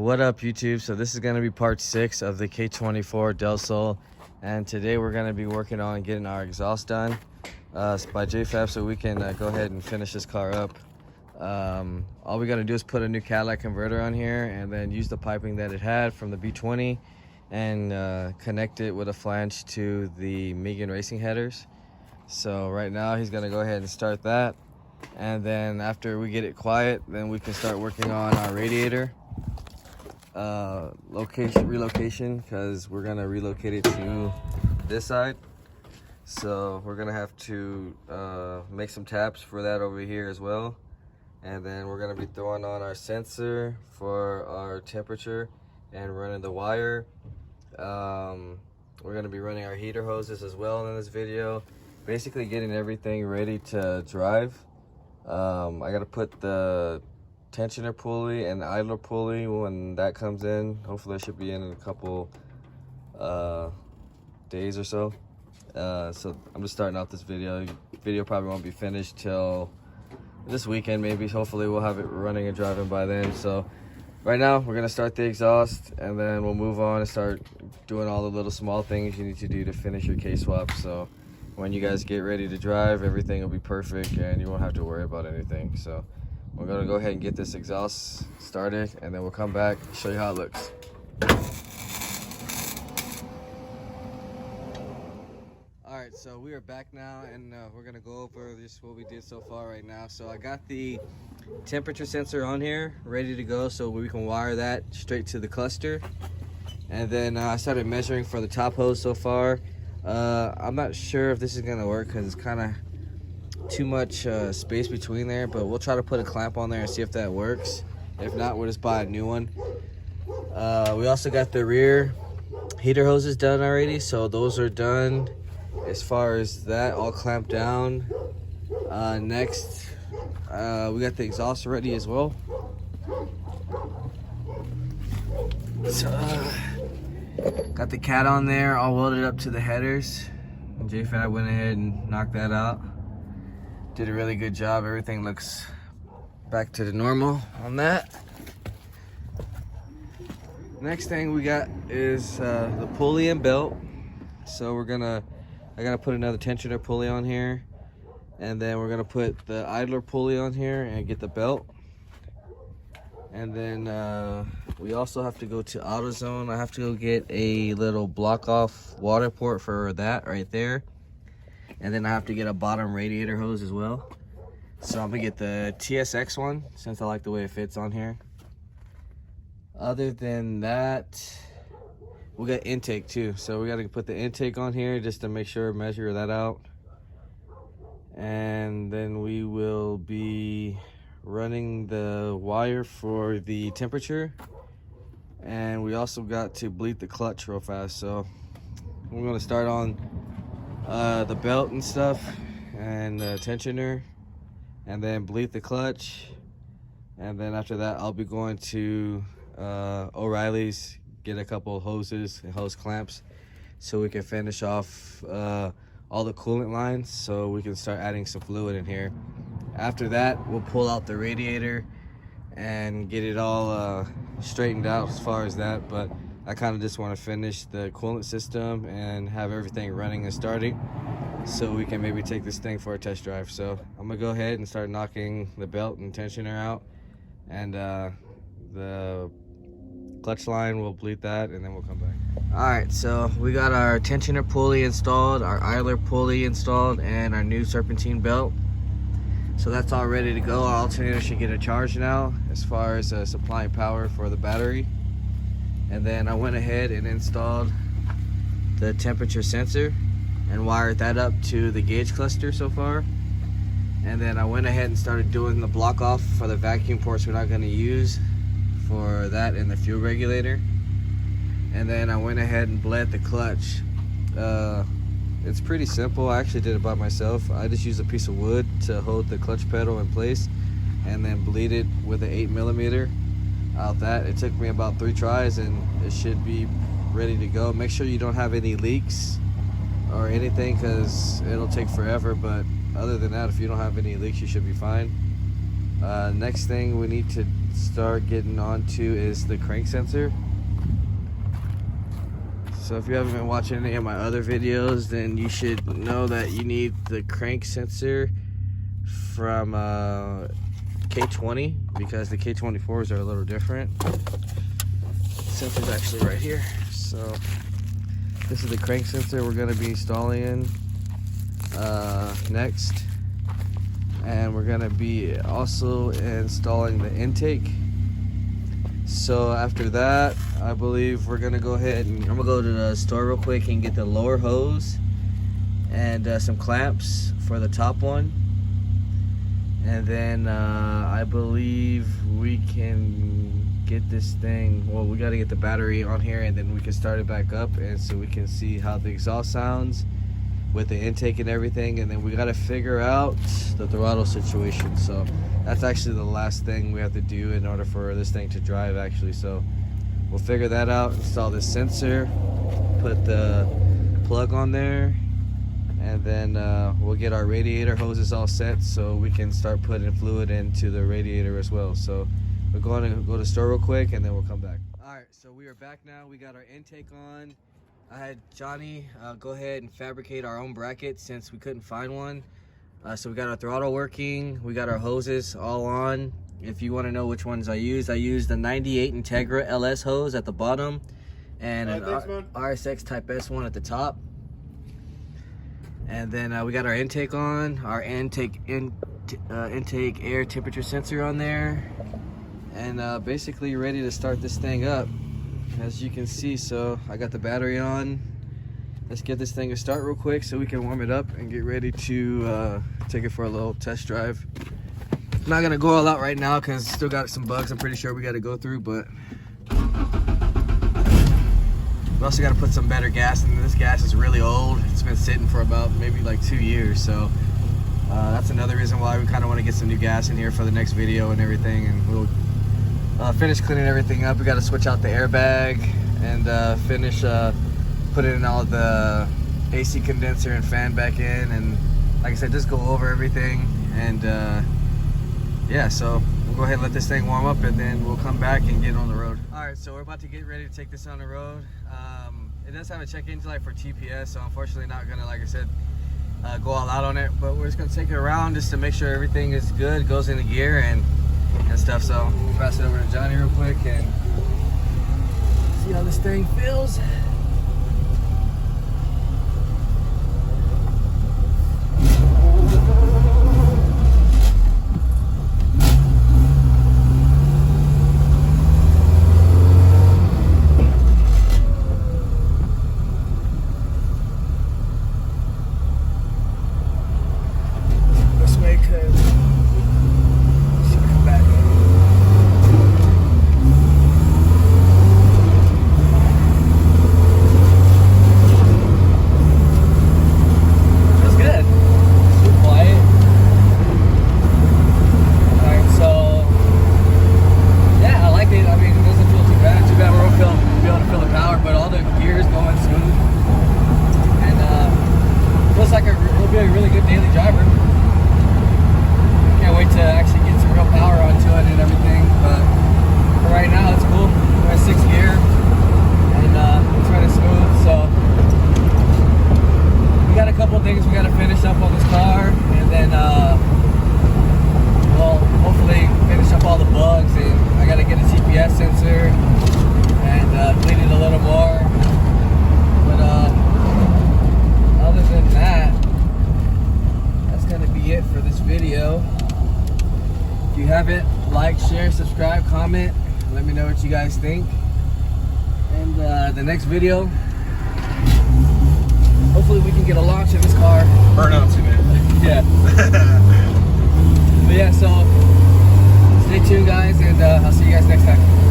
What up, YouTube? So this is going to be part 6 of the K24 Del Sol, and today we're going to be working on getting our exhaust done by JFab so we can go ahead and finish this car up. All we got to do is put a new catalytic converter on here and then use the piping that it had from the B20 and connect it with a flange to the Megan racing headers. So right now he's going to go ahead and start that, and then after we get it quiet, then we can start working on our radiator relocation, because we're gonna relocate it to this side. So we're gonna have to make some taps for that over here as well, and then we're gonna be throwing on our sensor for our temperature and running the wire. We're gonna be running our heater hoses as well in this video, basically getting everything ready to drive. I gotta put the tensioner pulley and the idler pulley when that comes in. Hopefully it should be in a couple days or so. So I'm just starting out this video. Video probably won't be finished till this weekend maybe. Hopefully we'll have it running and driving by then. So right now we're gonna start the exhaust, and then we'll move on and start doing all the little small things you need to do to finish your K-swap. So when you guys get ready to drive, everything will be perfect and you won't have to worry about anything. So we're gonna go ahead and get this exhaust started, and then we'll come back and show you how it looks. All right, so we are back now, and we're gonna go over just what we did so far right now. So I got the temperature sensor on here, ready to go, so we can wire that straight to the cluster. And then I started measuring for the top hose so far. I'm not sure if this is gonna work because it's kind of too much space between there, but we'll try to put a clamp on there and see if that works. If not, we'll just buy a new one. We also got the rear heater hoses done already, so those are done as far as that, all clamped down. Next, we got the exhaust ready as well. So, got the cat on there all welded up to the headers. JFab went ahead and knocked that out. Did a really good job. Everything looks back to the normal on that. Next thing we got is the pulley and belt. So I gotta put another tensioner pulley on here, and then we're gonna put the idler pulley on here and get the belt. And then we also have to go to AutoZone. I have to go get a little block off water port for that right there. And then I have to get a bottom radiator hose as well. So I'm gonna get the TSX one since I like the way it fits on here. Other than that, we got intake too. So we gotta put the intake on here just to make sure, measure that out. And then we will be running the wire for the temperature. And we also got to bleed the clutch real fast. So we're gonna start on the belt and stuff and the tensioner, and then bleed the clutch. And then after that I'll be going to O'Reilly's, get a couple of hoses and hose clamps so we can finish off all the coolant lines, so we can start adding some fluid in here. After that we'll pull out the radiator and get it all straightened out as far as that, but I kind of just want to finish the coolant system and have everything running and starting so we can maybe take this thing for a test drive. So I'm gonna go ahead and start knocking the belt and tensioner out, and the clutch line, we'll bleed that, and then we'll come back. All right, so we got our tensioner pulley installed, our idler pulley installed, and our new serpentine belt. So that's all ready to go. Our alternator should get a charge now as far as supplying power for the battery. And then I went ahead and installed the temperature sensor and wired that up to the gauge cluster so far. And then I went ahead and started doing the block off for the vacuum ports we're not going to use for that and the fuel regulator. And then I went ahead and bled the clutch. It's pretty simple. I actually did it by myself. I just used a piece of wood to hold the clutch pedal in place and then bleed it with an 8mm out that. It took me about 3 tries and it should be ready to go. Make sure you don't have any leaks or anything, because it'll take forever, but other than that, if you don't have any leaks, you should be fine. Next thing we need to start getting onto is the crank sensor. So if you haven't been watching any of my other videos, then you should know that you need the crank sensor from K20, because the K24s are a little different. The sensor's actually right here. So this is the crank sensor we're going to be installing next. And we're going to be also installing the intake. So after that, I believe we're going to go ahead and I'm going to go to the store real quick and get the lower hose and some clamps for the top one. And then I believe we can get this thing, well, we got to get the battery on here and then we can start it back up, and so we can see how the exhaust sounds with the intake and everything. And then we got to figure out the throttle situation. So that's actually the last thing we have to do in order for this thing to drive actually. So we'll figure that out, install this sensor, put the plug on there, and then we'll get our radiator hoses all set so we can start putting fluid into the radiator as well. So we're going to go to the store real quick and then we'll come back. Alright, so we are back now. We got our intake on. I had Johnny go ahead and fabricate our own bracket since we couldn't find one. So we got our throttle working, we got our hoses all on. If you want to know which ones I used the 98 Integra LS hose at the bottom and an RSX Type S one at the top. And then we got our intake on, our intake air temperature sensor on there, and basically ready to start this thing up, as you can see. So I got the battery on. Let's get this thing to start real quick so we can warm it up and get ready to take it for a little test drive. I'm not gonna go all out right now because still got some bugs I'm pretty sure we got to go through, but we also got to put some better gas in. This gas is really old. It's been sitting for about maybe like 2 years. So that's another reason why we kind of want to get some new gas in here for the next video and everything. And we'll finish cleaning everything up. We got to switch out the airbag and finish putting in all the AC condenser and fan back in. And like I said, just go over everything. And yeah, so we'll go ahead and let this thing warm up and then we'll come back and get on the road. Alright, so we're about to get ready to take this on the road. It does have a check engine light for TPS, so unfortunately not gonna, like I said, go all out on it, but we're just gonna take it around just to make sure everything is good, goes into gear and stuff. So we'll pass it over to Johnny real quick and see how this thing feels. If you haven't, like, share, subscribe, comment, let me know what you guys think. And the next video, hopefully we can get a launch in this car. Burn out too, man. Yeah. But yeah, so stay tuned guys, and I'll see you guys next time.